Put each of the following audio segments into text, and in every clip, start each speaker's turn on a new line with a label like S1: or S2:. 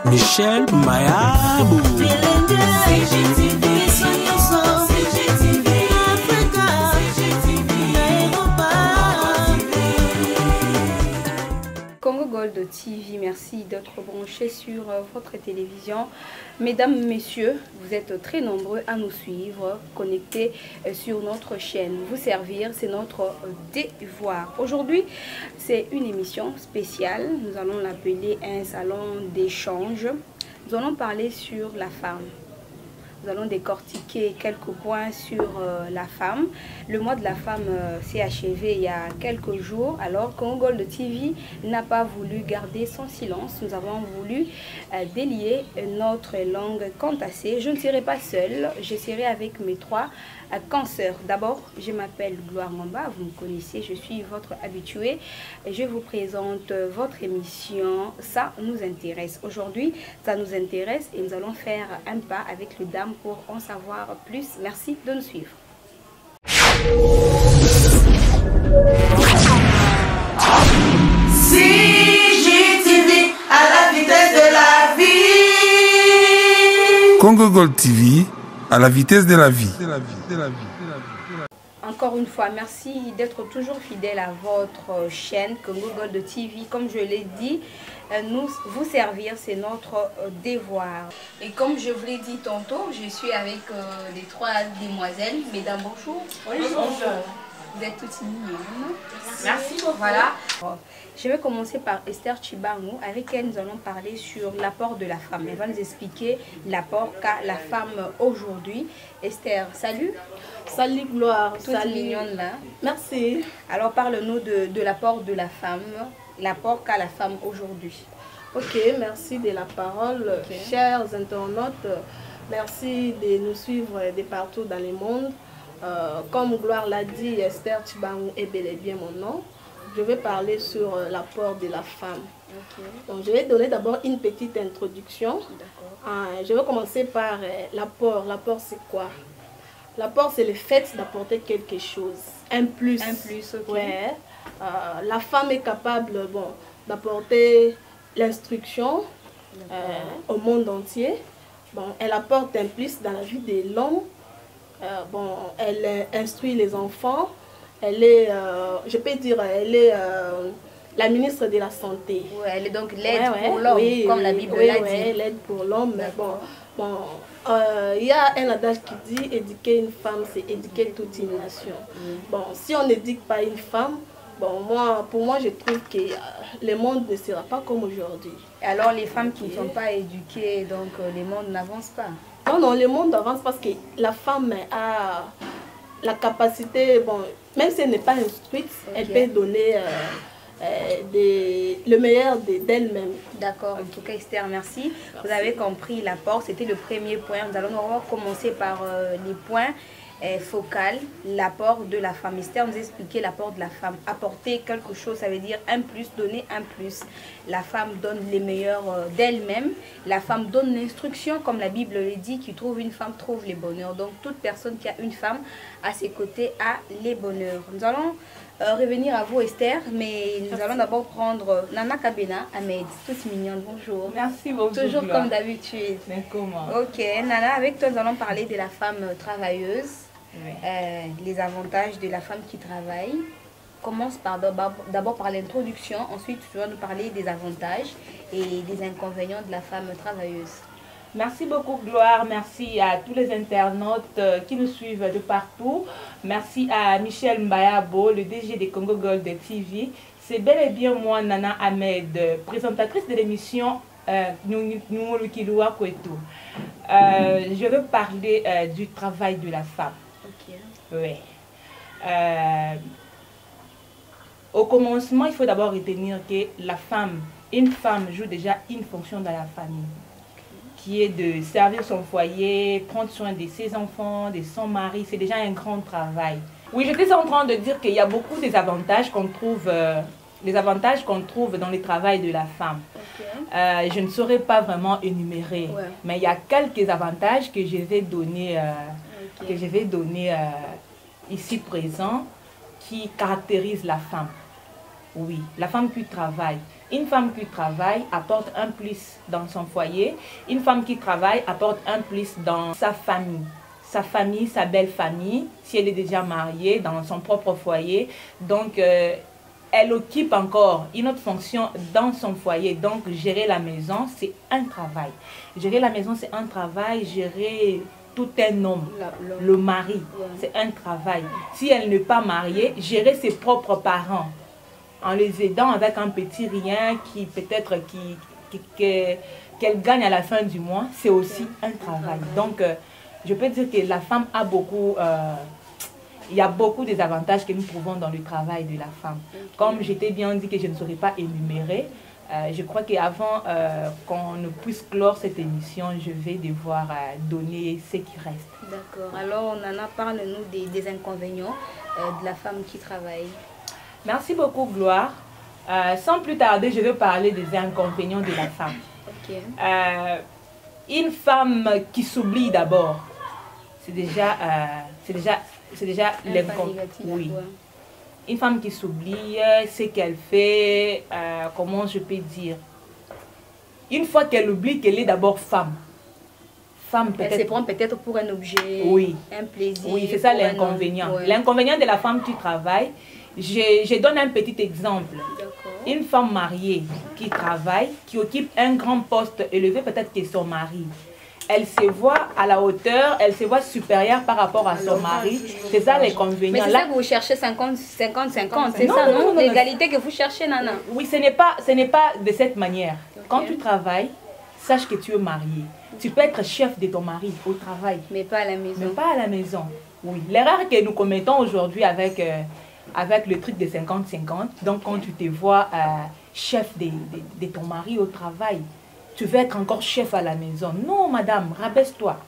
S1: Michel Mayabou.
S2: Congo Gold TV, merci d'être branchés sur votre télévision. Mesdames, messieurs, vous êtes très nombreux à nous suivre, connectés sur notre chaîne. Vous servir, c'est notre devoir. Aujourd'hui, c'est une émission spéciale. Nous allons l'appeler un salon d'échange. Nous allons parler sur la femme. Nous allons décortiquer quelques points sur la femme. Le mois de la femme s'est achevé il y a quelques jours. Alors, Congo Gold TV n'a pas voulu garder son silence. Nous avons voulu délier notre langue cantassée. Je ne serai pas seule. Je serai avec mes trois consoeurs. D'abord, je m'appelle Gloire Mamba. Vous me connaissez, je suis votre habituée. Je vous présente votre émission. Ça nous intéresse. Aujourd'hui, ça nous intéresse et nous allons faire un pas avec les dames pour en savoir plus. Merci de nous suivre.
S3: CGTV à la vitesse de la vie.
S4: Congo Gold TV à la vitesse de la vie.
S2: Encore une fois, merci d'être toujours fidèle à votre chaîne Congo Gold TV. Comme je l'ai dit, nous vous servir, c'est notre devoir. Et comme je vous l'ai dit tantôt, je suis avec les trois demoiselles. Mesdames, bonjour.
S3: Bonjour.
S2: Vous êtes toutes mignonnes.
S3: Merci beaucoup.
S2: Voilà. Je vais commencer par Esther Chibangu, avec elle nous allons parler sur l'apport de la femme. Elle va nous expliquer l'apport qu'a la femme aujourd'hui. Esther, salut.
S5: Salut Gloire.
S2: Toute
S5: Salut.
S2: mignonne là.
S5: Merci.
S2: Alors parle-nous de l'apport de la femme, l'apport qu'a la femme aujourd'hui.
S5: Ok, merci de la parole. Chers internautes, merci de nous suivre de partout dans le monde. Comme Gloire l'a dit, Esther Chibangu est bel et bien mon nom. Je vais parler sur l'apport de la femme. Donc, je vais donner d'abord une petite introduction. Je vais commencer par l'apport. L'apport, c'est quoi? L'apport, c'est le fait d'apporter quelque chose. Un plus.
S2: Un plus, ok.
S5: Ouais. La femme est capable d'apporter l'instruction au monde entier. Bon, elle apporte un plus dans la vie de l'homme. Elle instruit les enfants. Elle est, je peux dire, elle est la ministre de la Santé.
S2: Ouais, elle est donc l'aide pour l'homme, comme la Bible l'a dit.
S5: Oui, l'aide pour l'homme. Mais il y a un adage qui dit éduquer une femme, c'est éduquer toute une nation. Bon, si on n'éduque pas une femme, pour moi, je trouve que le monde ne sera pas comme aujourd'hui.
S2: Alors, les femmes qui ne sont pas éduquées, donc le monde n'avance pas.
S5: Non, le monde avance parce que la femme a la capacité, même si elle n'est pas instruite, elle peut donner le meilleur d'elle-même.
S2: D'accord, en tout cas Esther, merci. Vous avez compris l'apport, c'était le premier point. Nous allons commencer par les points focaux, l'apport de la femme. Esther nous a expliqué l'apport de la femme. Apporter quelque chose, ça veut dire un plus, donner un plus. La femme donne les meilleurs d'elle-même. La femme donne l'instruction, comme la Bible le dit, qui trouve une femme trouve les bonheurs. Donc toute personne qui a une femme à ses côtés a les bonheurs. Nous allons revenir à vous Esther, mais nous allons d'abord prendre Nana Kabena Ahmed, toute mignonne, bonjour.
S6: Merci beaucoup.
S2: Toujours Gloire. Comme d'habitude.
S6: Mais comment?
S2: Ok, Nana, avec toi nous allons parler de la femme travailleuse,
S6: oui.
S2: Les avantages de la femme qui travaille. Commence d'abord par l'introduction, ensuite tu vas nous parler des avantages et des inconvénients de la femme travailleuse.
S6: Merci beaucoup Gloire, merci à tous les internautes qui nous suivent de partout. Merci à Michel Mayabou, le DG de Congo Gold TV. C'est bel et bien moi, Nana Ahmed, présentatrice de l'émission Numuru Kilua Kwetu. Je veux parler du travail de la femme.
S2: Ok.
S6: Oui. Au commencement, il faut d'abord retenir que une femme joue déjà une fonction dans la famille, qui est de servir son foyer, prendre soin de ses enfants, de son mari. C'est déjà un grand travail. Oui, j'étais en train de dire qu'il y a beaucoup des avantages qu'on trouve, dans le travail de la femme. Okay. Je ne saurais pas vraiment énumérer, mais il y a quelques avantages que je vais donner, ici présent, qui caractérisent la femme. Oui, la femme qui travaille. Une femme qui travaille apporte un plus dans son foyer. Une femme qui travaille apporte un plus dans sa famille. Sa famille, sa belle famille, si elle est déjà mariée, dans son propre foyer. Donc, elle occupe encore une autre fonction dans son foyer. Donc, gérer la maison, c'est un travail. Gérer la maison, c'est un travail. Gérer tout un homme, le mari, c'est un travail. Si elle n'est pas mariée, gérer ses propres parents, en les aidant avec un petit rien qui peut-être qu'elle gagne à la fin du mois, c'est aussi un travail. Donc, je peux dire que la femme a beaucoup... il y a beaucoup des avantages que nous trouvons dans le travail de la femme. Comme j'étais bien dit que je ne saurais pas énumérer, je crois qu'avant qu'on ne puisse clore cette émission, je vais devoir donner ce qui reste.
S2: D'accord. Alors, Nana, parle-nous des inconvénients de la femme qui travaille.
S6: Merci beaucoup, Gloire. Sans plus tarder, je vais parler des inconvénients de la femme.
S2: Ok.
S6: Une femme qui s'oublie d'abord, c'est déjà l'inconvénient. Oui. Une femme qui s'oublie, ce qu'elle fait, comment je peux dire. Une fois qu'elle oublie qu'elle est d'abord femme.
S2: Elle se prend peut-être pour un objet,
S6: oui,
S2: un plaisir.
S6: Oui, c'est ça l'inconvénient. Ouais. L'inconvénient de la femme qui travaille, je donne un petit exemple. Une femme mariée qui travaille, qui occupe un grand poste élevé, peut-être que son mari. Elle se voit à la hauteur, elle se voit supérieure par rapport à son mari. C'est ça l'inconvénient.
S2: Mais c'est ça que vous cherchez 50-50, c'est ça, non? L'égalité que vous cherchez, Nana.
S6: Oui, ce n'est pas de cette manière. Quand tu travailles, sache que tu es marié. Tu peux être chef de ton mari au travail. Mais pas à la maison. Mais pas à la maison, oui. L'erreur que nous commettons aujourd'hui avec le truc de 50-50, donc quand tu te vois chef de ton mari au travail, tu veux être encore chef à la maison. Non, madame, rabaisse-toi.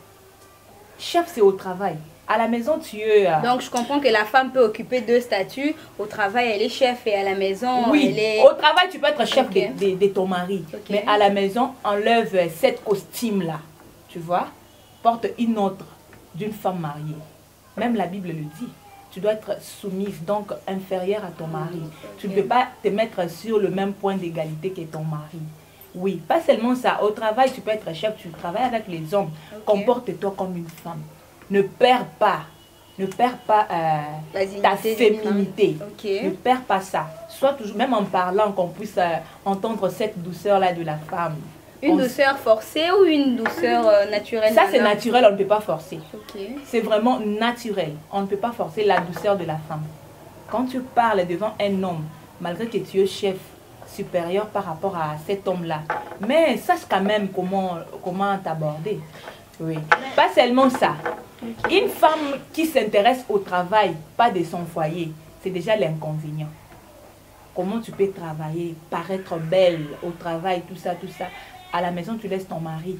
S6: Chef, c'est au travail. À la maison, tu es...
S2: Donc, je comprends que la femme peut occuper deux statuts. Au travail, elle est chef et à la maison,
S6: oui,
S2: elle est...
S6: Au travail, tu peux être chef de ton mari. Mais à la maison, enlève cette costume-là. Tu vois? Porte une autre d'une femme mariée. Même la Bible le dit. Tu dois être soumise, donc inférieure à ton mari. Tu ne peux pas te mettre sur le même point d'égalité que ton mari. Oui, pas seulement ça. Au travail, tu peux être chef, tu travailles avec les hommes. Comporte-toi comme une femme. Ne perds pas ta féminité. Ne perds pas ça. Sois toujours, même en parlant, qu'on puisse entendre cette douceur-là de la femme.
S2: Une douceur forcée ou une douceur naturelle?
S6: Ça, c'est naturel, on ne peut pas forcer. C'est vraiment naturel. On ne peut pas forcer la douceur de la femme. Quand tu parles devant un homme, malgré que tu es chef, supérieur par rapport à cet homme-là. Mais sache quand même comment t'aborder. Oui. Pas seulement ça. Une femme qui s'intéresse au travail, pas de son foyer, c'est déjà l'inconvénient. Comment tu peux travailler, paraître belle au travail, tout ça. À la maison, tu laisses ton mari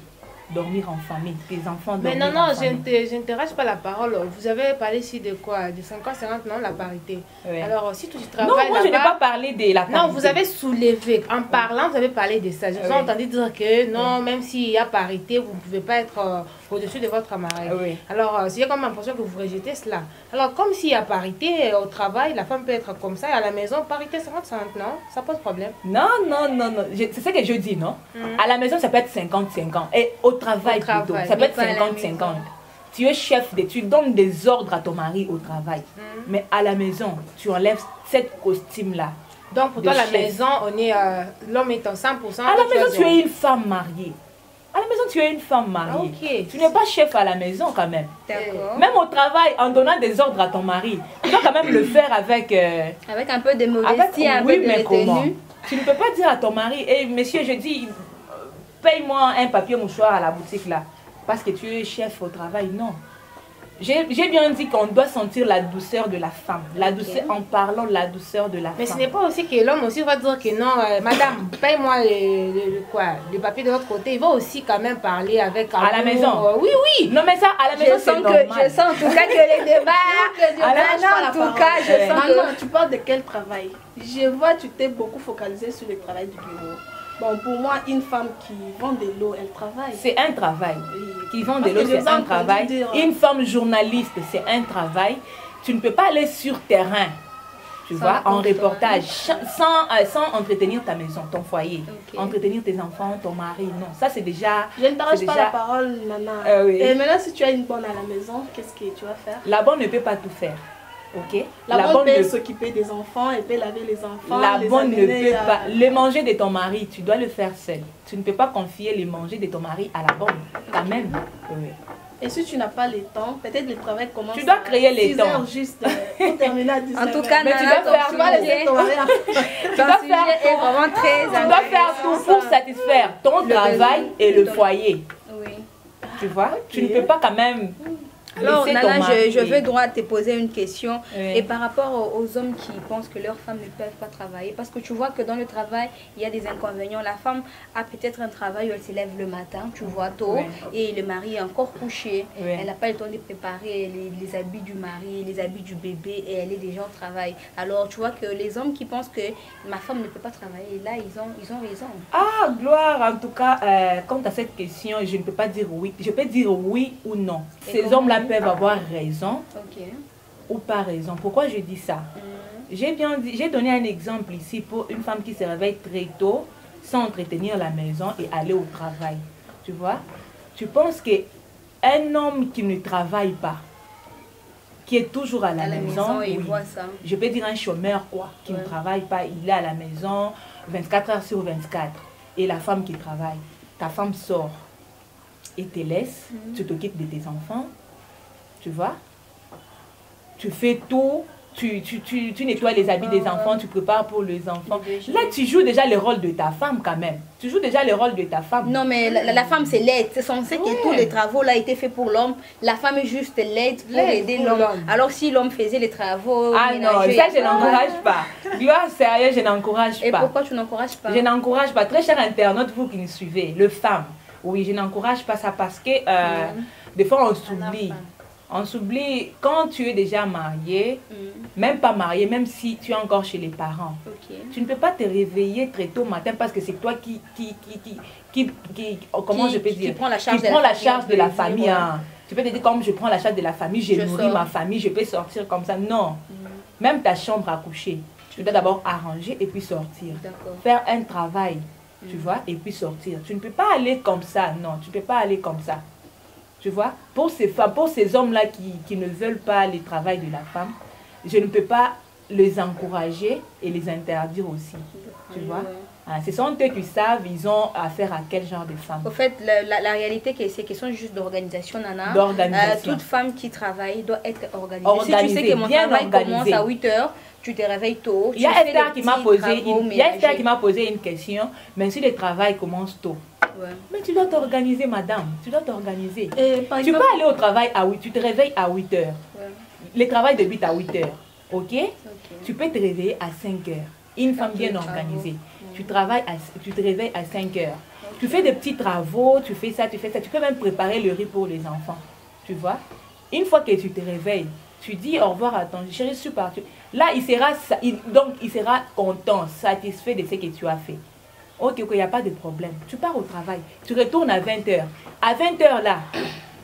S6: dormir en famille, tes enfants dormir en famille.
S5: Mais non, je n'intéresse pas la parole. Vous avez parlé ici de quoi? De 50-50, non, la parité. Oui. Alors, si tu travailles
S6: non, moi je n'ai pas parlé de la parité.
S5: Non, vous avez soulevé, en parlant, vous avez parlé de ça. Je vous ai entendu dire que non, même s'il y a parité, vous ne pouvez pas être au-dessus de votre mari. Oui. Alors, c'est comme l'impression que vous rejetez cela. Alors, comme s'il y a parité au travail, la femme peut être comme ça, et à la maison, parité 50-50, non? Ça pose problème.
S6: Non. C'est ce que je dis, non? À la maison, ça peut être 50-50. Et au travail plutôt, ça peut être 50-50. Tu es chef, tu donnes des ordres à ton mari au travail. Mais à la maison, tu enlèves cette costume-là.
S5: Donc, pour toi, la maison, l'homme est en 100%.
S6: À la maison, tu es une femme mariée. À la maison, tu es une femme mariée. Okay. Tu n'es pas chef à la maison quand même. Même au travail, en donnant des ordres à ton mari, tu dois quand même le faire avec...
S2: avec un peu de modestie, un peu de retenue.
S6: Tu ne peux pas dire à ton mari, hey, monsieur, je dis, paye-moi un papier mouchoir à la boutique là, parce que tu es chef au travail. Non. J'ai bien dit qu'on doit sentir la douceur de la femme. La douceur, en parlant la douceur de la femme.
S5: Mais ce n'est pas aussi que l'homme aussi va dire que non, madame, paye-moi le papier de l'autre côté. Il va aussi quand même parler avec...
S6: À la maison.
S5: Oui.
S6: Non, mais ça, à la maison, c'est normal.
S2: Je sens en tout cas que les débats... en tout cas, je sens que...
S5: Maman, tu parles de quel travail? Je vois, tu t'es beaucoup focalisé sur le travail du bureau. Bon, pour moi, une femme qui vend de l'eau, elle travaille.
S6: C'est un travail. Qui vend de l'eau, c'est un travail. Une femme journaliste, c'est un travail. Tu ne peux pas aller sur terrain. tu vois, en reportage, sans entretenir ta maison, ton foyer, entretenir tes enfants, ton mari, non. Ça, c'est déjà...
S5: Je ne t'arrache pas la parole, Nana.
S6: Oui.
S5: Et maintenant, si tu as une bonne à la maison, qu'est-ce que tu vas faire?
S6: La bonne ne peut pas tout faire. Ok.
S5: La bonne peut s'occuper des enfants, elle peut laver les enfants.
S6: La bonne ne peut pas. Le manger de ton mari, tu dois le faire seul. Tu ne peux pas confier le manger de ton mari à la bonne, quand même. Oui.
S5: Et si tu n'as pas le temps, peut-être le travail commence.
S6: Tu dois créer les temps.
S5: 6 heures juste pour terminer à 19
S2: En tout cas,
S6: mais tu
S2: Nana,
S6: dois faire.
S5: Tu vas laisser ton mari.
S2: ton sujet est vraiment très
S6: Tu dois faire tout pour satisfaire ton travail et le foyer.
S2: Oui.
S6: Tu vois, tu ne peux pas quand même.
S2: Alors,
S6: laisser
S2: Nana,
S6: ton mari
S2: je veux droit te poser une question.
S6: Oui.
S2: Et par rapport aux hommes qui pensent que leurs femmes ne peuvent pas travailler, parce que tu vois que dans le travail, il y a des inconvénients. La femme a peut-être un travail où elle se lève le matin, tu vois, tôt,
S6: Oui.
S2: et le mari est encore couché.
S6: Oui.
S2: Elle n'a pas le temps de préparer les habits du mari, les habits du bébé, et elle est déjà au travail. Alors, tu vois que les hommes qui pensent que ma femme ne peut pas travailler, là, ils ont raison.
S6: Ah, Gloire, en tout cas, quant à cette question, je ne peux pas dire oui. Je peux dire oui ou non.
S2: Et
S6: Ces
S2: comment
S6: hommes-là peuvent avoir raison
S2: Ok.
S6: ou pas raison. Pourquoi je dis ça? J'ai donné un exemple ici pour une femme qui se réveille très tôt sans entretenir la maison et aller au travail. Tu vois? Tu penses qu'un homme qui ne travaille pas, qui est toujours à la maison,
S2: il
S6: oui.
S2: voit ça.
S6: Je peux dire un chômeur quoi, qui ne travaille pas, il est à la maison 24 heures sur 24. Et la femme qui travaille, ta femme sort et te laisse, tu t'occupes de tes enfants, tu vois, tu fais tout, tu nettoies les habits des enfants, tu prépares pour les enfants. Là, tu joues déjà le rôle de ta femme quand même. Tu joues déjà le rôle de ta femme.
S2: Non, mais la femme, c'est l'aide. C'est censé que tous les travaux là étaient faits pour l'homme. La femme est juste l'aide pour aider l'homme. Alors, si l'homme faisait les travaux...
S6: Ah non, ça, je n'encourage pas. Gloire, sérieux, je n'encourage pas.
S2: Et pourquoi tu n'encourages pas?
S6: Je n'encourage pas. Très cher internaute, vous qui nous suivez, le femme. Oui, je n'encourage pas ça parce que des fois, on s'oublie. On s'oublie quand tu es déjà marié, même pas marié, même si tu es encore chez les parents. Tu ne peux pas te réveiller très tôt matin parce que c'est toi qui comment je peux dire,
S2: qui prend la
S6: charge de la famille. Hein. Tu peux te dire comme je prends la charge de la famille, je nourris ma famille, je peux sortir comme ça. Non, même ta chambre à coucher, tu dois d'abord arranger et puis sortir. Faire un travail, tu vois, et puis sortir. Tu ne peux pas aller comme ça, non, tu ne peux pas aller comme ça. Tu vois, pour ces femmes, pour ces hommes-là qui ne veulent pas le travail de la femme, je ne peux pas les encourager et les interdire aussi. Tu vois, ce sont eux qui savent, ils ont affaire à quel genre de femme.
S2: Au fait, la réalité, c'est question juste d'organisation, Nana.
S6: D'organisation.
S2: Toute femme qui travaille doit être organisée. Si tu sais que mon travail commence à 8 h, tu te réveilles tôt.
S6: Il y a Esther qui m'a posé une question, mais si le travail commence tôt, mais tu dois t'organiser, madame. Tu dois t'organiser. Tu peux aller au travail à 8, tu te réveilles à 8 h. Le travail débute à 8 h. Ok? Tu peux te réveiller à 5 h. Une femme bien organisée. Tu te réveilles à 5 h. Tu fais des petits travaux, tu fais ça, tu fais ça. Tu peux même préparer le riz pour les enfants. Tu vois? Une fois que tu te réveilles, tu dis au revoir à ton chéri, je suis parti. Là, il sera content, satisfait de ce que tu as fait. Ok, il n'y a pas de problème. Tu pars au travail. Tu retournes à 20 h. À 20 h là,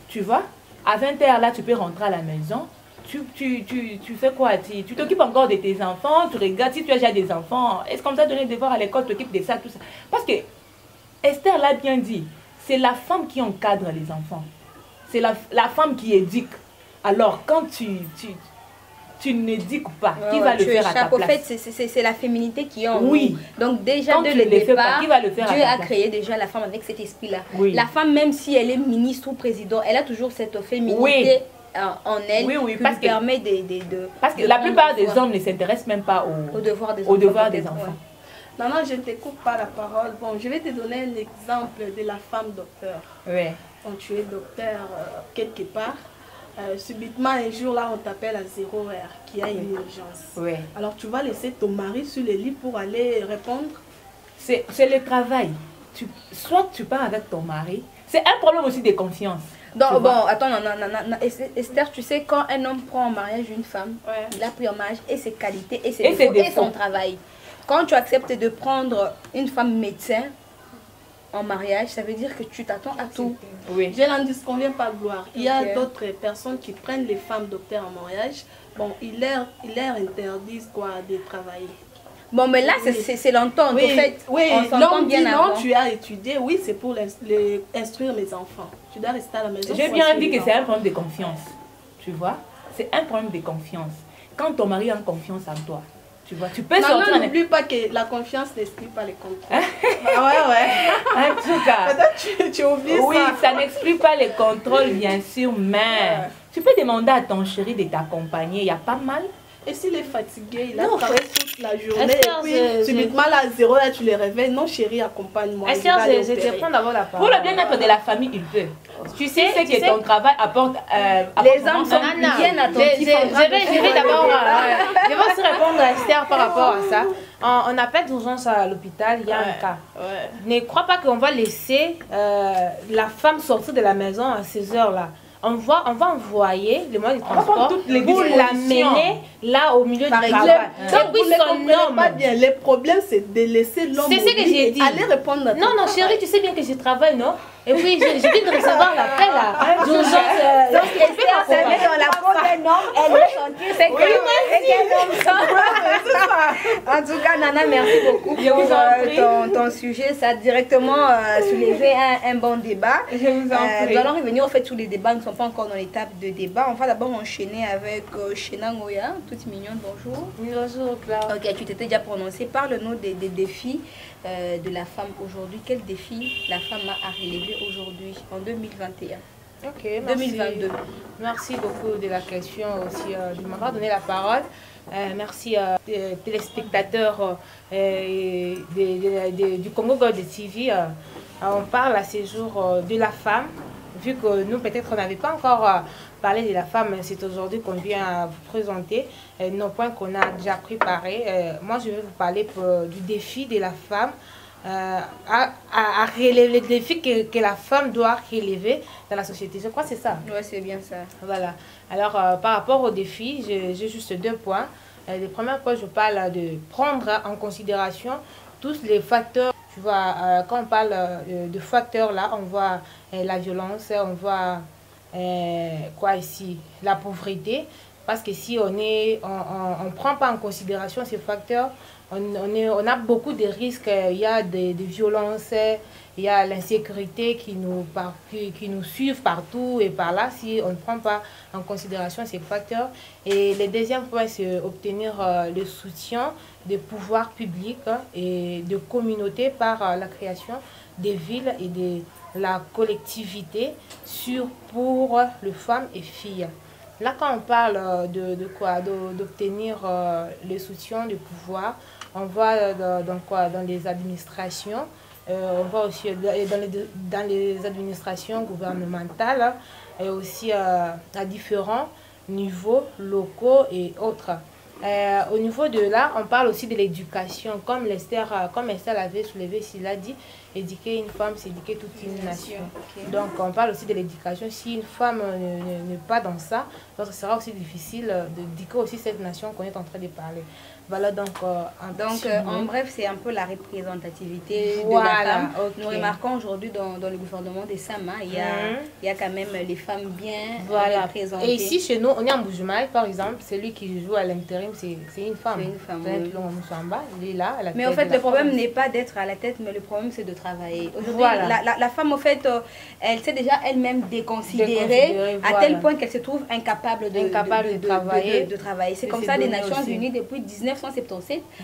S6: tu vois, à 20 h là, tu peux rentrer à la maison. Tu fais quoi? Tu t'occupes encore de tes enfants. Tu regardes si tu as déjà des enfants. Est-ce qu'on t'a donné des devoirs à l'école? Tu t'occupes de ça, tout ça. Parce que Esther l'a bien dit. C'est la femme qui encadre les enfants. C'est la femme qui éduque. Alors, quand tu n'éduques pas, qui va le faire à ta place?
S2: En fait, c'est la féminité qui est en
S6: nous.
S2: Donc déjà,
S6: quand
S2: dès le départ,
S6: qui va le faire
S2: Dieu a créé déjà la femme avec cet esprit-là. La femme, même si elle est ministre ou président, elle a toujours cette féminité en elle qui lui permet de...
S6: Parce que la plupart des hommes ne s'intéressent même pas aux devoirs des enfants.
S5: Non, non, je ne te coupe pas la parole. Bon, je vais te donner un exemple de la femme docteur. Quand tu es docteur quelque part, subitement un jour là on t'appelle à 0 heure qu'il y a une urgence. Alors tu vas laisser ton mari sur le lit pour aller répondre.
S6: C'est le travail. Soit tu pars avec ton mari. C'est un problème aussi de confiance.
S2: Donc bon, attends, Esther, tu sais, quand un homme prend en mariage une femme, il a pris en mariage et ses qualités et ses défauts et son travail. Quand tu acceptes de prendre une femme médecin en mariage, ça veut dire que tu t'attends à tout.
S5: Je n'en disconviens pas, Gloire. Il y a d'autres personnes qui prennent les femmes docteurs en mariage bon, ils leur interdisent quoi, de travailler.
S2: Bon, mais là, c'est l'entente.
S5: Oui,
S2: En fait,
S5: oui,
S2: on s'entend bien
S5: non,
S2: avant.
S5: tu as étudié, oui, c'est pour instruire mes enfants. Tu dois rester à la maison.
S6: J'ai bien dit que c'est un problème de confiance. Tu vois? C'est un problème de confiance. Quand ton mari a confiance en toi, tu vois, tu peux sortir.
S5: Non, n'oublie pas que la confiance n'exclut pas les contrôles.
S6: En tout cas.
S5: Peut-être tu oublies
S6: oui,
S5: ça.
S6: ça n'exclut pas les contrôles, bien sûr, mais tu peux demander à ton chéri de t'accompagner. Il n'y a pas mal.
S5: Et s'il est fatigué, il a
S6: Non,
S5: travaillé toute la journée, et puis subitement à 0 là, tu les réveilles. Non, chérie, accompagne-moi.
S7: Est-ce que je te prends d'abord la parole?
S6: Pour le bien-être de la famille, il peut. Tu sais que ton travail apporte...
S2: Les hommes sont bien attentifs.
S7: Je vais d'abord... je vais aussi répondre à Esther par rapport à ça. On appelle d'urgence à l'hôpital, il y a un cas. Ne crois pas qu'on va laisser la femme sortir de la maison à ces heures-là. On va envoyer le moyen de transport pour l'amener là au milieu du travail.
S5: Donc, vous ne comprenez pas bien. Le problème, c'est de laisser l'homme.
S7: C'est ce que j'ai dit.
S5: Aller répondre à ton
S7: non, chérie, tu sais bien que je travaille, non? Et puis, je viens de recevoir l'appel là. D'urgence.
S2: Donc, Esther, c'est dans la peau d'un homme, elle est sentie, c'est que En tout cas, Nana, merci beaucoup pour ton sujet. Ça a directement soulevé un bon débat.
S6: Je vous en prie.
S2: Nous allons revenir au fait tous les débats ne sont pas encore dans l'étape de débat. On va d'abord enchaîner avec Shena Ngoya, toute mignonne, bonjour.
S7: Bonjour, Claire.
S2: Ok, tu t'étais déjà prononcée. Parle-nous des défis de la femme aujourd'hui. Quels défis la femme a à relever aujourd'hui, en 2021?
S7: Ok, merci.
S2: 2022.
S7: Merci beaucoup de la question aussi, de m'avoir donné la parole. Merci aux téléspectateurs du Congo Gold TV. On parle à ces jours de la femme, vu que nous peut-être on n'avait pas encore parlé de la femme, c'est aujourd'hui qu'on vient vous présenter nos points qu'on a déjà préparés. Moi je vais vous parler du défi de la femme, à relever les défis que la femme doit relever dans la société. Je crois que c'est ça.
S2: Oui, c'est bien ça.
S7: Voilà. Alors, par rapport aux défis, j'ai juste 2 points. Le premier point, je parle de prendre en considération tous les facteurs. Tu vois, quand on parle de facteurs, là, on voit la violence, on voit quoi ici, la pauvreté. Parce que si on ne prend pas en considération ces facteurs, on a beaucoup de risques. Il y a des violences, il y a l'insécurité qui nous suivent partout et par là si on ne prend pas en considération ces facteurs. Et le deuxième point, c'est obtenir le soutien des pouvoirs publics et de communautés par la création des villes et de la collectivité pour les femmes et filles. Là, quand on parle de quoi, d'obtenir le soutien du pouvoir, on voit dans les administrations, on voit aussi dans les administrations gouvernementales et aussi à différents niveaux locaux et autres. Au niveau de là, on parle aussi de l'éducation, comme Esther l'avait soulevé, s'il a dit, éduquer une femme, c'est éduquer toute une nation. Okay. Donc on parle aussi de l'éducation. Si une femme n'est pas dans ça, donc ce sera aussi difficile d'éduquer aussi cette nation qu'on est en train de parler. Voilà, donc
S2: en bref, c'est un peu la représentativité de la femme. Okay. Nous remarquons aujourd'hui dans le gouvernement des Sama, il y a quand même les femmes bien représentées.
S7: Et ici, chez nous, on est en Bujumaï, par exemple, celui qui joue à l'intérim, c'est une femme.
S2: C'est une femme,
S7: il est là,
S2: mais en fait, le problème n'est pas d'être à la tête, mais le problème, c'est de travailler. Aujourd'hui, la femme, en fait, elle s'est déjà elle-même déconsidérée à tel point qu'elle se trouve incapable de travailler. C'est comme ça, les Nations Unies, depuis 1977,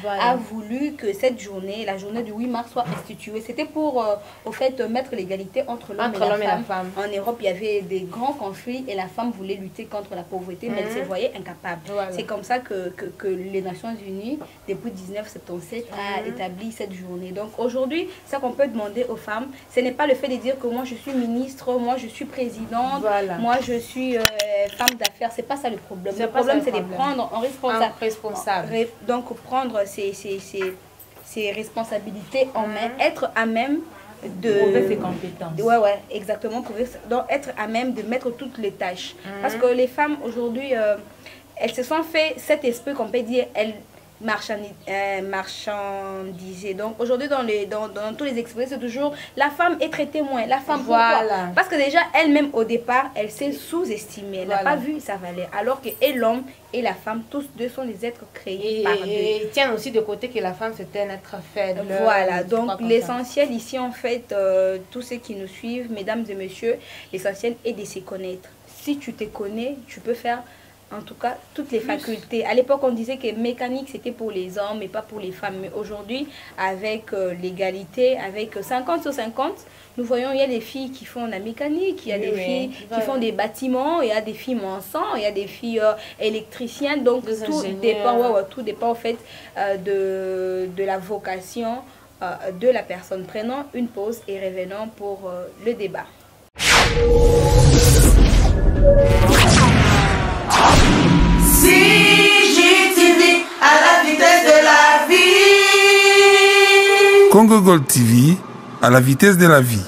S2: a voulu que cette journée, la journée du 8 mars, soit instituée. C'était pour, au fait, mettre l'égalité entre l'homme et la femme. En Europe, il y avait des grands conflits et la femme voulait lutter contre la pauvreté, mais elle se voyait incapable. C'est comme ça que les Nations Unies, depuis 1977, a établi cette journée. Donc aujourd'hui, ça qu'on peut demander aux femmes, ce n'est pas le fait de dire que moi je suis ministre, moi je suis présidente, moi je suis femme d'affaires. C'est pas ça le problème. Le problème, c'est de prendre en responsable. Donc prendre ses responsabilités en main, être à même de
S6: prouver ses compétences.
S2: Ouais, exactement. Donc être à même de mettre toutes les tâches. Parce que les femmes aujourd'hui, elles se sont fait cet esprit qu'on peut dire, marchandisé. Donc aujourd'hui dans tous les exprès, c'est toujours la femme est traitée moins. La femme,
S7: Voilà.
S2: pourquoi? Parce que déjà elle-même au départ, elle s'est sous-estimée. Elle n'a
S7: Voilà.
S2: pas vu sa valeur. Alors que et l'homme et la femme, tous deux sont des êtres créés par deux.
S7: Et tiens aussi de côté que la femme c'est un être faible.
S2: Voilà,
S7: Je
S2: donc
S7: crois comme
S2: l'essentiel ici en fait, tous ceux qui nous suivent, mesdames et messieurs, l'essentiel est de se connaître. Si tu te connais, tu peux faire en tout cas toutes les facultés. À l'époque, on disait que mécanique c'était pour les hommes et pas pour les femmes. Mais aujourd'hui, avec l'égalité, avec 50 sur 50, nous voyons il y a des filles qui font la mécanique, il y a des filles qui font des bâtiments, il y a des filles maçons, il y a des filles électriciennes. Donc
S7: Des
S2: tout
S7: ingénieurs.
S2: dépend, tout dépend en fait de la vocation de la personne. Prenons une pause et revenons pour le débat.
S3: CJTV à la vitesse de la vie.
S4: Congo Gold TV, à la vitesse de la vie.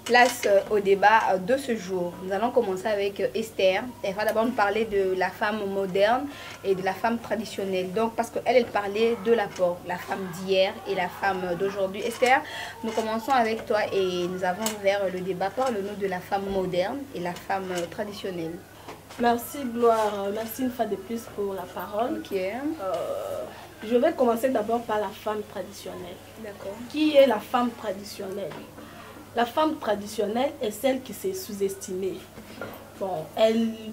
S2: Place au débat de ce jour. Nous allons commencer avec Esther. Elle va d'abord nous parler de la femme moderne et de la femme traditionnelle. Donc, parce qu'elle parlait de l'apport, la femme d'hier et la femme d'aujourd'hui. Esther, nous commençons avec toi et nous avons ouvert le débat. Parle-nous de la femme moderne et la femme traditionnelle.
S5: Merci Gloire, merci une fois de plus pour la parole.
S2: Ok,
S5: Je vais commencer d'abord par la femme traditionnelle.
S2: d'accord.
S5: Qui est la femme traditionnelle? La femme traditionnelle est celle qui s'est sous-estimée. Bon,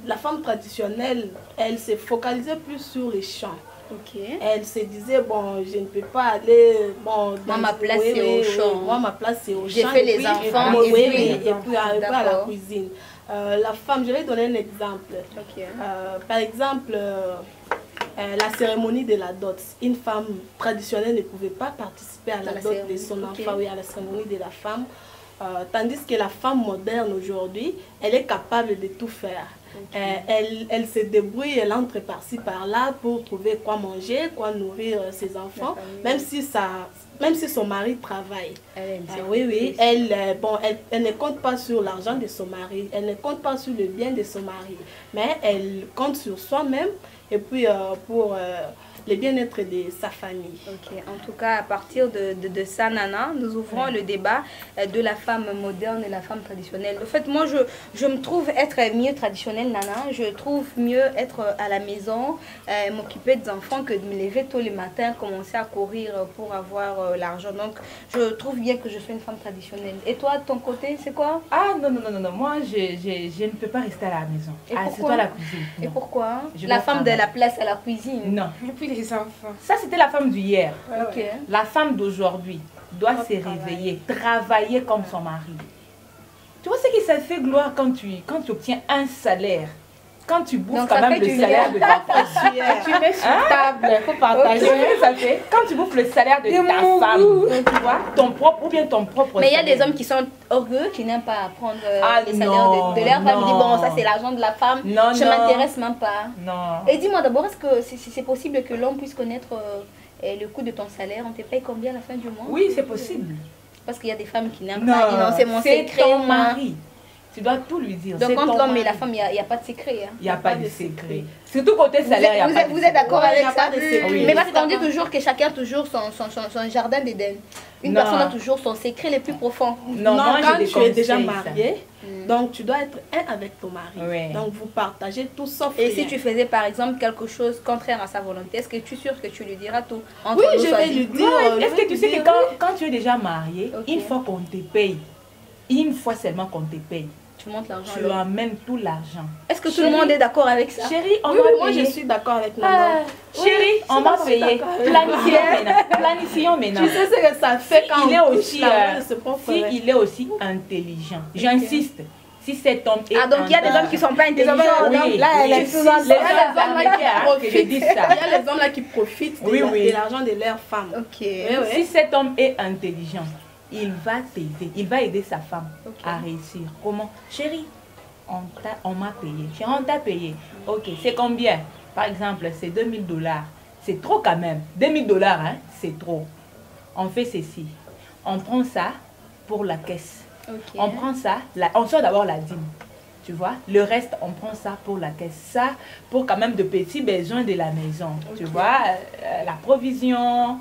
S5: la femme traditionnelle, elle s'est focalisée plus sur les champs.
S2: Ok.
S5: Elle se disait, bon, je ne peux pas aller... Bon,
S2: Moi, ma place, c'est au champ.
S5: Moi, ma place, c'est au champ.
S2: J'ai fait les enfants et
S5: puis à la
S2: d'accord.
S5: cuisine. La femme, je vais donner un exemple.
S2: Ok.
S5: Par exemple, la cérémonie de la dot. Une femme traditionnelle ne pouvait pas participer à la dot de son enfant, oui, à la cérémonie de la femme. Tandis que la femme moderne aujourd'hui, elle est capable de tout faire. Elle se débrouille, elle entre par-ci par-là pour trouver quoi manger, quoi nourrir ses enfants, même si son mari travaille. Oui, elle ne compte pas sur l'argent de son mari, elle ne compte pas sur le bien de son mari, mais elle compte sur soi-même et puis pour le bien-être de sa famille.
S2: Ok, en tout cas, à partir de ça, Nana, nous ouvrons le débat de la femme moderne et la femme traditionnelle. En fait, moi, je me trouve être mieux traditionnelle, Nana. Je trouve mieux être à la maison, m'occuper des enfants que de me lever tôt le matin, commencer à courir pour avoir l'argent. Donc, je trouve bien que je sois une femme traditionnelle. Et toi, de ton côté, c'est quoi?
S6: Ah non, moi je ne peux pas rester à la maison.
S2: Et
S6: C'est
S2: pourquoi?
S6: toi la cuisine.
S2: Et
S6: Non.
S2: pourquoi?
S6: Je
S2: La
S6: dois
S2: femme de
S6: travailler.
S2: la place à la cuisine.
S6: Non.
S7: Et puis les enfants.
S6: Ça, c'était la femme d'hier.
S2: Ok.
S6: La femme d'aujourd'hui doit se réveiller, travailler comme son mari. Tu vois ce qui ça fait gloire quand tu obtiens un salaire, quand tu bouffes
S2: Donc,
S6: quand
S2: ça
S6: même
S2: fait
S6: le
S2: du
S6: salaire
S2: lien.
S6: de ta femme.
S7: Tu mets sur table, il faut
S6: Tu
S7: partager.
S6: vois ce que ça fait quand tu bouffes le salaire de ta femme, tu vois, ton propre ou bien ton propre
S2: Mais il y a des
S6: salaire.
S2: hommes qui sont orgueux, qui n'aiment pas prendre
S6: Ah
S2: les salaires
S6: non,
S2: de leur femme. Ils disent, bon,
S6: non.
S2: ça c'est l'argent de la femme,
S6: Non,
S2: je
S6: non.
S2: m'intéresse même pas.
S6: Non.
S2: Et dis-moi d'abord, est-ce que c'est possible que l'homme puisse connaître le coût de ton salaire? On te paye combien à la fin du mois?
S6: Oui, c'est possible.
S2: Parce qu'il y a des femmes qui n'aiment
S6: Non,
S2: pas. Ils disent, non, c'est mon secret.
S6: ton
S2: moi.
S6: mari. Tu dois tout lui dire.
S2: Donc
S6: C'est
S2: entre
S6: ton
S2: l'homme et
S6: mari.
S2: la femme, il n'y a pas de secret. Hein.
S6: Il n'y a pas de secret. Surtout côté salaire, il n'y a pas de
S2: Vous êtes d'accord
S5: Ouais,
S2: avec
S5: il y a
S2: ça?
S5: pas de secret.
S6: Oui.
S2: Mais parce qu'on dit toujours que chacun a toujours son jardin d'Éden. Une
S6: Non.
S2: personne a toujours son secret le plus profond.
S6: Non, moi,
S5: quand
S6: je
S5: tu es déjà
S6: déconseille ça.
S5: marié, donc tu dois être un avec ton mari.
S6: Oui.
S5: Donc vous partagez tout sauf
S2: Et
S5: rien.
S2: si tu faisais par exemple quelque chose contraire à sa volonté, est-ce que tu es sûr que tu lui diras tout? Entre
S5: Oui,
S2: nous,
S5: je
S2: soit
S5: vais
S2: dit.
S5: lui dire.
S6: Est-ce que tu sais que quand tu es déjà marié,
S2: Ok.
S6: une fois qu'on te paye, une fois seulement qu'on te paye,
S2: Tu montes l'argent.
S6: tu
S2: alors.
S6: amènes tout l'argent.
S2: Est-ce que tout le
S6: Chérie.
S2: monde est d'accord avec ça?
S6: Chérie, on
S5: Oui,
S6: m'a
S5: moi je
S6: payé.
S5: suis d'accord avec
S6: Ah,
S5: maman.
S6: chérie, on m'a payé. Planifions maintenant. Planifions maintenant.
S5: Tu sais ce que ça fait quand
S6: Il est
S5: on touche
S6: aussi,
S5: l'argent de ses propres
S6: si
S5: mains.
S6: il est aussi intelligent. J'insiste. Si cet homme est
S2: Ah, donc il y a des hommes qui ne sont pas intelligents.
S6: Oui,
S2: donc
S6: oui.
S2: là, elle est
S6: Les
S2: sous
S6: hommes que je dis ça.
S5: Il y a les hommes là qui profitent
S6: Oui, oui.
S5: de l'argent de leur femme.
S2: Ok.
S5: Oui,
S6: Si
S5: oui.
S6: cet homme est intelligent, il va t'aider. Il va aider sa femme
S2: Ok.
S6: à réussir. Comment? Chérie, on m'a payé. Chérie, on t'a payé. Ok, c'est combien? Par exemple, c'est $2000. C'est trop quand même. $2000, hein? C'est trop. On fait ceci. On prend ça pour la caisse.
S2: Ok.
S6: On prend ça, on sort d'abord la dîme. Tu vois, le reste, on prend ça pour la caisse. Ça, pour quand même de petits besoins de la maison. Tu vois, la provision.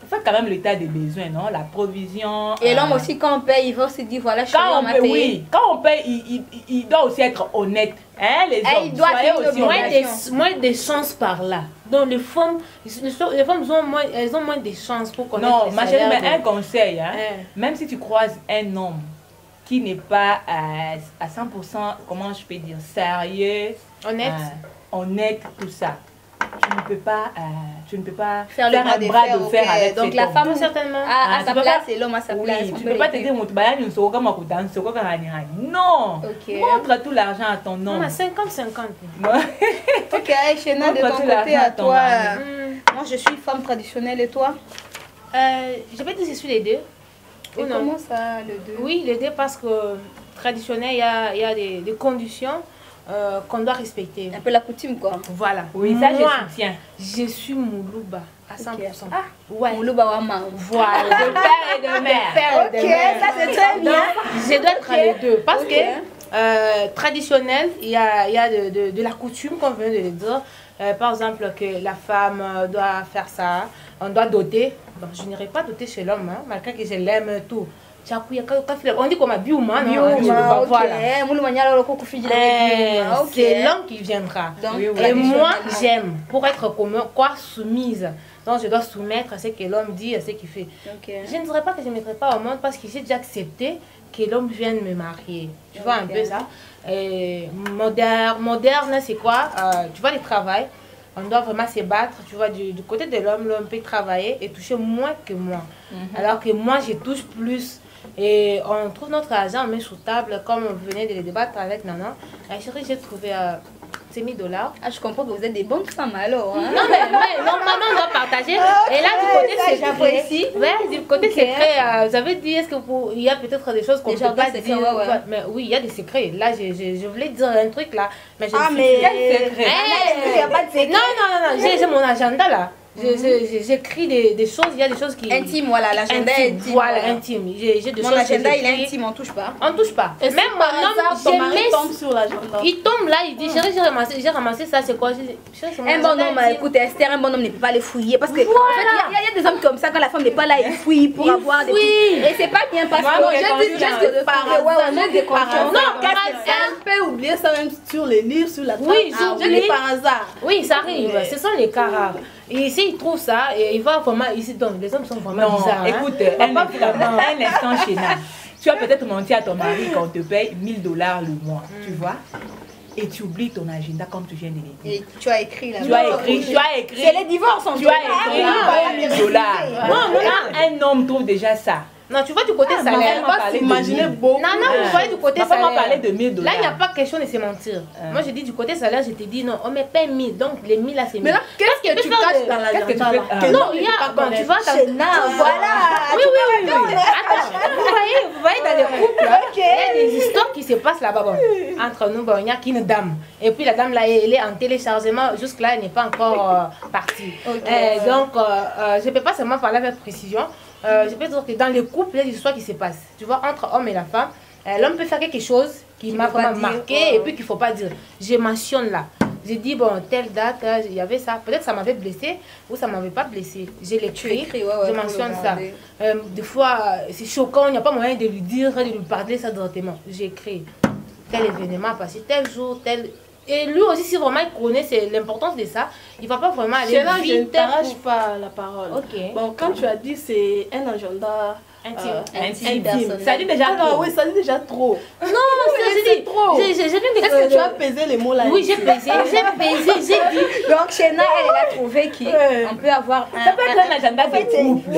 S6: Il faut quand même l'état des besoins, non? La provision.
S2: Et l'homme aussi, quand on paye, il va se dire, voilà, chérie, on m'a payé.
S6: Oui, quand on paye, il doit aussi être honnête. Hein, les hommes,
S2: il doit
S6: soyez
S2: aussi
S7: moins des chances par là. Donc les femmes ont moins de chances pour connaître.
S6: Non, ma chérie, mais un conseil, hein, même si tu croises un homme qui n'est pas à 100%, comment je peux dire, sérieux, honnête, tout ça. Tu ne peux pas
S2: faire le bras de fer avec
S6: donc
S2: la femme
S7: certainement
S2: à sa place et l'homme à sa place.
S6: Oui, tu ne peux pas te dire non. Montre tout l'argent à ton homme.
S7: 50-50.
S2: Ok, Shena, de ton côté à toi, moi je suis femme traditionnelle et toi?
S7: Je vais dire que je suis les deux.
S2: Et comment ça, le deux?
S7: Oui, les deux parce que traditionnel, il y a des conditions qu'on doit respecter.
S2: Un peu la coutume quoi.
S7: Voilà.
S6: Oui, ça je soutiens.
S7: Je suis Moulouba à 100%.
S2: Ah,
S7: ouais.
S2: Moulouba Wama.
S7: Voilà. De père et de mère.
S2: Ok, ça c'est très bien.
S7: Je dois être les deux. Parce que traditionnel, il y a de la coutume qu'on vient de le dire. Par exemple, que la femme doit faire ça, on doit doter. Donc, je n'irai pas doter chez l'homme, hein, malgré que je l'aime tout. On dit qu'on a Biouma, non? Voilà. C'est l'homme qui viendra. Et moi, j'aime, pour être soumise. Donc, je dois soumettre à ce que l'homme dit, à ce qu'il fait. Je ne dirais pas que je ne mettrai pas au monde parce que j'ai déjà accepté que l'homme vienne me marier. Tu vois un peu ça? Moderne, c'est quoi? Tu vois, le travail. On doit vraiment se battre, tu vois, du côté de l'homme, l'homme peut travailler et toucher moins que moi. Alors que moi, je touche plus. Et on trouve notre argent, on met sur table, comme on venait de le débattre avec Nana. Chérie, j'ai trouvé c'est 1000 $.
S2: Ah, je comprends que vous êtes des bonnes femmes alors. Hein?
S7: Non, mais normalement, on doit partager. Et là, du côté secret, ouais, du côté secret, vous avez dit, est-ce qu'il y a peut-être des choses qu'on ne peut pas dire? Mais oui, il y a des secrets. Là, je voulais dire un truc là. Mais je
S2: quel secret? Il n'y a pas de secret.
S7: Non, j'ai mon agenda là. J'écris des choses, il y a des choses qui...
S2: Intime, voilà, l'agenda est intime.
S7: Voilà, intime.
S2: Mon agenda, il est intime, on ne touche pas.
S7: On ne touche pas.
S5: Et même mon mari tombe sur l'agenda.
S7: Il tombe là, il dit, chérie, j'ai ramassé ça, c'est quoi?
S2: Un bon homme, écoute Esther, un bon homme ne peut pas les fouiller. Parce que, en fait, il y a des hommes comme ça, quand la femme n'est pas là, ils fouillent pour avoir des petits... Et c'est pas bien parce que... Je dis juste que par hasard.
S5: Non, on peut oublier ça même sur les livres, sur la table.
S7: Oui, j'oublie.
S5: Par hasard.
S7: Oui, ça arrive. Ce sont les cas rares. Et s'il trouve ça, il va vraiment ici. Donc, les hommes sont vraiment bizarres.
S6: Écoute, un instant, Shena. Tu vas peut-être mentir à ton mari quand on te paye 1000 $ le mois, tu vois. Et tu oublies ton agenda comme tu viens de le dire.
S2: Et tu as écrit là.
S6: Tu as écrit.
S2: C'est les divorces en
S6: Tu as écrit 1000 $. Non, un homme trouve déjà ça.
S7: Non, tu vois du côté salaire.
S5: On va s'imaginer beaucoup.
S7: Non, vous voyez du côté salaire.
S6: On va parler de 1000 $.
S7: Là, il n'y a pas question de se mentir. Moi, je dis du côté salaire, je te dis non, on ne met pas 1000. Donc, les 1000 là, c'est 1000.
S5: Mais là, qu'est-ce que tu caches dans l'agenda là?
S7: Non, il y a. Bon, tu vois,
S2: voilà.
S7: Oui. Attends, vous voyez dans les couples, il y a des histoires qui se passent là-bas. Bon, entre nous, il n'y a qu'une dame. Et puis, la dame là, elle est en téléchargement. Jusque-là, elle n'est pas encore partie. Donc, je ne peux pas seulement parler avec précision. Je peux dire que dans les couples, il y a des histoires qui se passent. Tu vois, entre homme et la femme, l'homme peut faire quelque chose qui m'a vraiment marqué et puis qu'il ne faut pas dire. Je mentionne là. J'ai dit, bon, telle date, il y avait ça. Peut-être ça m'avait blessé ou ça ne m'avait pas blessé. Je l'écris, je mentionne ça. Des fois, c'est choquant, il n'y a pas moyen de lui dire, de lui parler ça directement. J'écris tel événement passé, tel jour, tel... Et lui aussi, si vraiment il connaît l'importance de ça, il ne va pas vraiment aller vite.
S5: Je ne t'arrache pas la parole. Bon, quand tu as dit c'est un agenda
S6: intime. Ça dit déjà trop.
S5: Oui, ça dit déjà trop.
S7: Non, c'est trop.
S5: Est-ce que tu as pesé les mots là?
S7: Oui, j'ai pesé, j'ai dit.
S2: Donc, Shena, elle a trouvé qu'on peut avoir
S6: ça peut être un agenda de couple.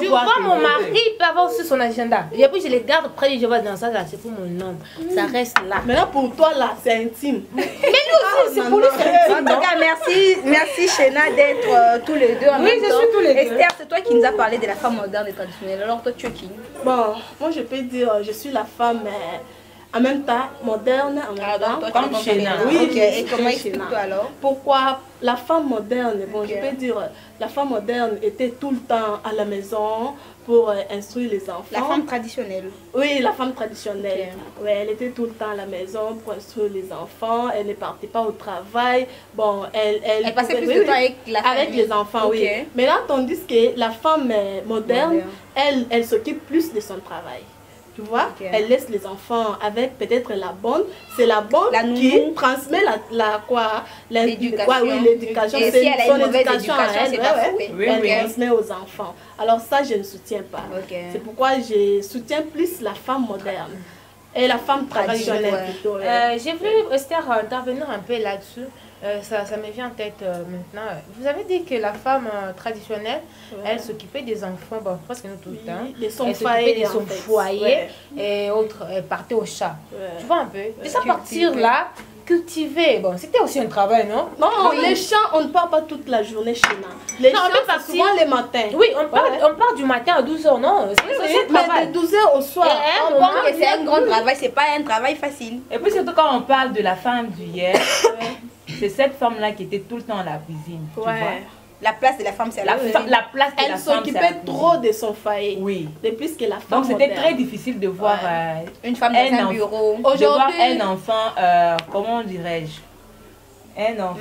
S7: Tu vois, mon mari peut avoir aussi son agenda. Et puis, je les garde près du jeu dans ça, c'est pour mon homme. Ça reste là.
S5: Maintenant, pour toi, là, c'est intime.
S7: Mais lui aussi, c'est pour lui, c'est intime.
S2: En tout cas, merci Shena d'être tous les deux en même temps.
S7: Oui, je suis tous les deux.
S2: Esther, c'est toi qui nous as parlé de la femme moderne et traditionnelle. Alors, toi, tu es qui?
S5: Bon, moi, je peux dire, je suis la femme en même temps moderne, en même temps.
S2: toi,
S6: comme
S2: tu
S6: chez
S2: comprends
S6: Nana.
S2: bien.
S5: Oui,
S2: Ok,
S5: je
S2: et
S5: suis
S2: comment
S5: chez
S2: expliques-toi
S5: Nana.
S2: alors?
S5: Pourquoi la femme moderne, bon,
S2: Ok.
S5: je peux dire, la femme moderne était tout le temps à la maison pour instruire les enfants.
S2: La femme traditionnelle.
S5: Oui, la femme traditionnelle.
S2: Ok.
S5: Ouais, elle était tout le temps à la maison pour instruire les enfants. Elle ne partait pas au travail. Bon,
S2: Elle passait
S5: pouvait-
S2: plus de temps avec la
S5: avec
S2: famille.
S5: les enfants,
S2: Ok.
S5: oui. Mais là, tandis que la femme moderne,
S2: Moderne.
S5: elle s'occupe plus de son travail. Tu vois,
S2: Ok.
S5: elle laisse les enfants avec peut-être la bonne. C'est la bonne
S2: La
S5: qui
S2: nounou.
S5: transmet
S2: L'éducation.
S5: Ouais, oui, l'éducation.
S2: Et
S5: C'est
S2: si elle a
S5: son
S2: une mauvaise
S5: éducation à
S2: éducation,
S5: elle.
S2: c'est
S5: Ouais,
S2: pas
S5: ouais.
S2: fou, oui.
S6: Oui,
S5: Elle
S6: oui.
S5: transmet aux enfants. Alors ça, je ne soutiens pas.
S2: Ok.
S5: C'est pourquoi je soutiens plus la femme moderne et la femme traditionnelle
S2: Ouais.
S5: plutôt. Ouais.
S7: J'ai voulu, Esther, intervenir un peu là-dessus. Ça me vient en tête maintenant. Vous avez dit que la femme traditionnelle, elle s'occupait des enfants, bon, presque nous tout le temps.
S5: De son
S7: Elle s'occupait
S5: foyer,
S7: de son
S5: en fait.
S7: foyer
S5: Ouais.
S7: et autres, elle partait au chat.
S5: Ouais.
S7: Tu vois un peu. De ça
S2: Cultiver.
S7: partir là, cultiver. Bon, c'était aussi un travail, non?
S5: Non,
S2: Oui.
S5: les champs, on ne part pas toute la journée chez nous. Les
S7: Non, on peut
S5: champs, c'est
S7: partir-
S5: souvent les matins.
S7: Oui, on part,
S5: Ouais.
S7: on part du matin à 12h, non? C'est
S5: Oui,
S7: un travail.
S5: mais de 12h au soir.
S7: Et
S2: On
S7: moment,
S2: pense que c'est un grand travail, c'est pas un travail facile.
S6: Et puis surtout quand on parle de la femme d'hier, c'est cette femme-là qui était tout le temps à la cuisine. Tu vois?
S2: La place de la femme, c'est à la cuisine.
S6: La place de la
S5: Elle
S6: femme, c'est à la
S5: s'occupait
S6: cuisine.
S5: trop de son foyer.
S6: Oui.
S5: Depuis que la femme
S6: Donc c'était
S5: moderne.
S6: très difficile de voir
S2: Une femme
S6: un
S2: dans un
S6: enfant.
S2: bureau.
S6: de voir
S5: Aujourd'hui,
S6: un enfant, comment dirais-je, un enfant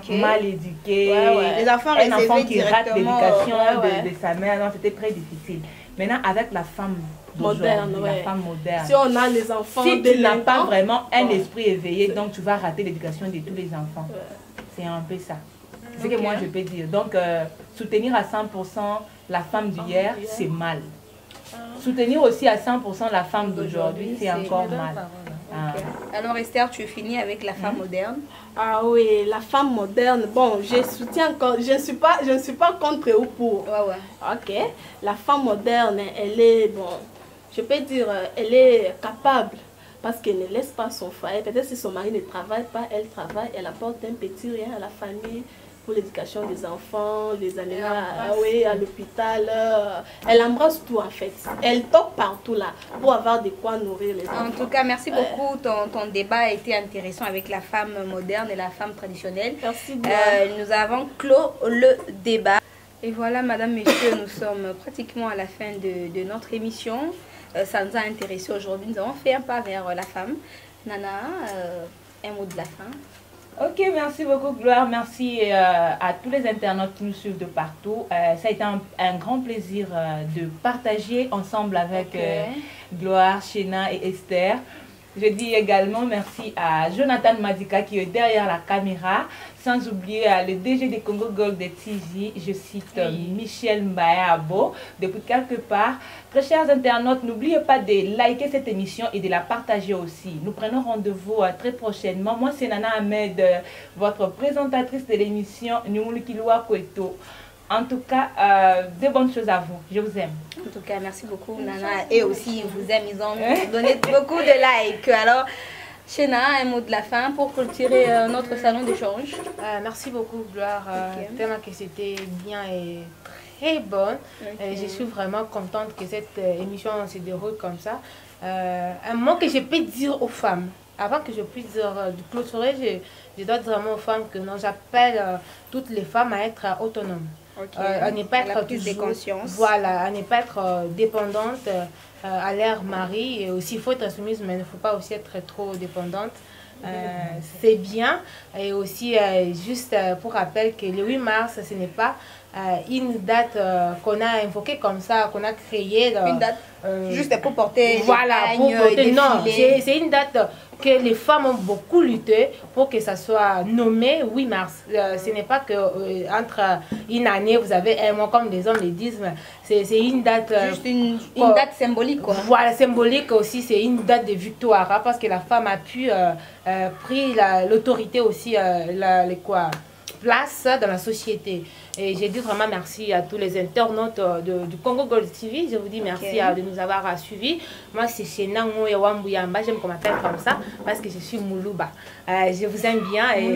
S2: Mal éduqué.
S5: Ouais.
S2: Les enfants
S6: un enfant
S2: recevés
S6: qui rate
S2: directement.
S6: l'éducation
S5: ouais.
S6: de sa mère. Non, c'était très difficile. Maintenant, avec la femme
S5: Moderne,
S6: d'aujourd'hui,
S5: ouais.
S6: la femme moderne,
S5: si on a les enfants
S6: si tu n'as pas
S5: délinquants,
S6: vraiment un
S5: Ouais.
S6: esprit éveillé, donc tu vas rater l'éducation de tous les enfants. C'est un peu ça. C'est ce que moi je peux dire. Donc, soutenir à 100% la femme d'hier, c'est mal. Soutenir aussi à 100% la femme d'aujourd'hui, c'est encore mal. Ah.
S2: Alors Esther, tu finis avec la femme moderne.
S5: Ah oui, la femme moderne, bon, je soutiens encore, je ne suis pas contre ou pour.
S2: Ouais.
S5: Ok, la femme moderne, elle est, bon, je peux dire, elle est capable parce qu'elle ne laisse pas son foyer. Peut-être si son mari ne travaille pas, elle travaille, elle apporte un petit rien à la famille pour l'éducation des enfants, les animaux à l'hôpital. Elle embrasse tout en fait. Elle toque partout là pour avoir de quoi nourrir les enfants.
S2: En tout cas, merci beaucoup. Ton débat a été intéressant avec la femme moderne et la femme traditionnelle.
S5: Merci bien.
S2: Nous avons clos le débat. Et voilà, madame, messieurs, nous sommes pratiquement à la fin de notre émission. Ça nous a intéressé aujourd'hui. Nous avons fait un pas vers la femme. Nana, un mot de la fin.
S6: Ok, merci beaucoup Gloire, merci à tous les internautes qui nous suivent de partout. Ça a été un grand plaisir de partager ensemble avec Gloire, Shena et Esther. Je dis également merci à Jonathan Madika qui est derrière la caméra, sans oublier le DG des Congo Gold TV, je cite Michel Mbayabo, depuis quelque part. Très chers internautes, n'oubliez pas de liker cette émission et de la partager aussi. Nous prenons rendez-vous très prochainement. Moi, c'est Nana Ahmed, votre présentatrice de l'émission Numulukiloa Kweto. En tout cas, de bonnes choses à vous. Je vous aime.
S2: En tout cas, merci beaucoup, Nana. Et aussi, vous aime, ils ont donné beaucoup de likes. Alors, Shena, un mot de la fin pour clôturer notre salon d'échange.
S7: Merci beaucoup, Gloire. Tellement que c'était bien et très bonne. Je suis vraiment contente que cette émission se déroule comme ça. Un mot que je peux dire aux femmes, avant que je puisse dire de clôturer, je dois dire vraiment aux femmes que j'appelle toutes les femmes à être autonomes. À ne pas être
S2: plus de conscience.
S7: Voilà, à ne pas être dépendante à leur mari. Et aussi, il faut être soumise, mais il ne faut pas aussi être trop dépendante. C'est bien. Et aussi, juste pour rappel que le 8 mars, ce n'est pas une date qu'on a invoquée comme ça, qu'on a créée.
S2: Une date juste pour porter
S7: voilà, pour porter, non, c'est une date que les femmes ont beaucoup lutté pour que ça soit nommé 8 mars. Ce n'est pas que entre une année, vous avez un mois, comme les hommes le disent, c'est une date...
S2: juste une date symbolique, quoi.
S7: Voilà, symbolique aussi, c'est une date de victoire, hein, parce que la femme a pu pris l'autorité aussi, place dans la société. Et j'ai dit vraiment merci à tous les internautes du Congo Gold TV. Je vous dis merci de nous avoir suivis. Moi, c'est Chénango et Wambuyamba. J'aime qu'on m'appelle comme ça parce que je suis Moulouba. Je vous aime bien. Et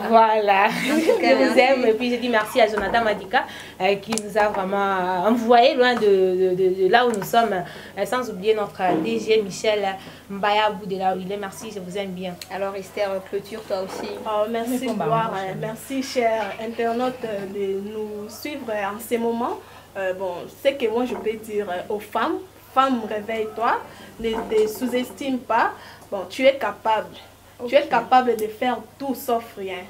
S7: voilà. Je vous aime. Et puis, je dis merci à Jonathan Madika qui nous a vraiment envoyé loin de là où nous sommes. Sans oublier notre DG Michel Mbayabou de là où il est. Merci, je vous aime bien.
S2: Alors, Esther, clôture toi aussi.
S5: Oh, merci, Gloire. Merci, chers internautes, de nous suivre en ces moments. Bon, ce que moi je peux dire aux femmes, réveille-toi, ne te sous-estime pas. Bon, tu es capable. Tu es capable de faire tout sauf rien.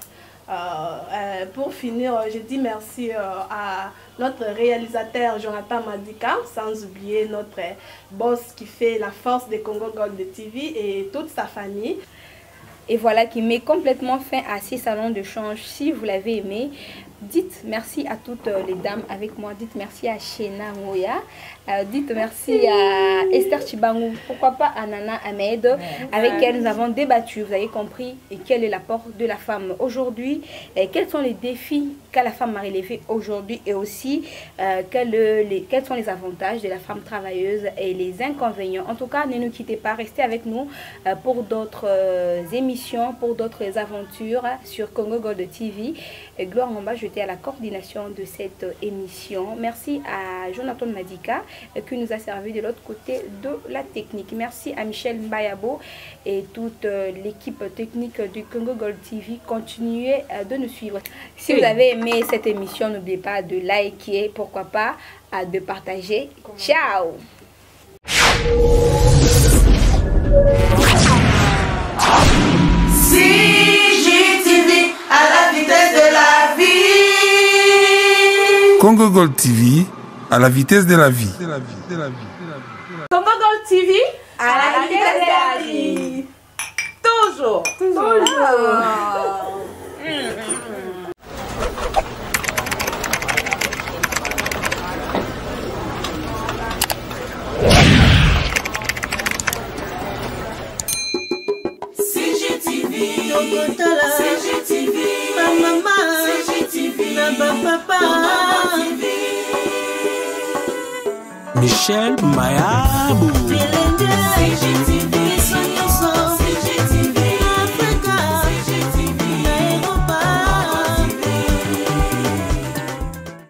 S5: Pour finir, je dis merci à notre réalisateur Jonathan Madika, sans oublier notre boss qui fait la force de Congo Gold TV et toute sa famille.
S2: Et voilà qui met complètement fin à ces salons de change. Si vous l'avez aimé, dites merci à toutes les dames avec moi. Dites merci à Shena Moya. Dites merci à Esther Chibangu. Pourquoi pas à Nana Ahmed, avec qui nous avons débattu. Vous avez compris et quel est l'apport de la femme aujourd'hui. Quels sont les défis qu'a la femme a relevés aujourd'hui et aussi quels sont les avantages de la femme travailleuse et les inconvénients. En tout cas, ne nous quittez pas. Restez avec nous pour d'autres émissions, pour d'autres aventures sur Congo Gold TV. Et Gloire Mamba, j'étais à la coordination de cette émission. Merci à Jonathan Madika qui nous a servi de l'autre côté de la technique. Merci à Michel Mbayabo et toute l'équipe technique du Congo Gold TV. Continuez de nous suivre. Si vous avez aimé cette émission, n'oubliez pas de liker, pourquoi pas de partager. Ciao!
S3: CJTV à la vitesse de la vie.
S4: Congo Gold TV à la vitesse de la vie.
S6: Congo Gold TV à la vitesse de la vie. Toujours.
S3: CJTV,
S8: Mama, papa.
S1: Michel Mbayabou.
S3: CJTV.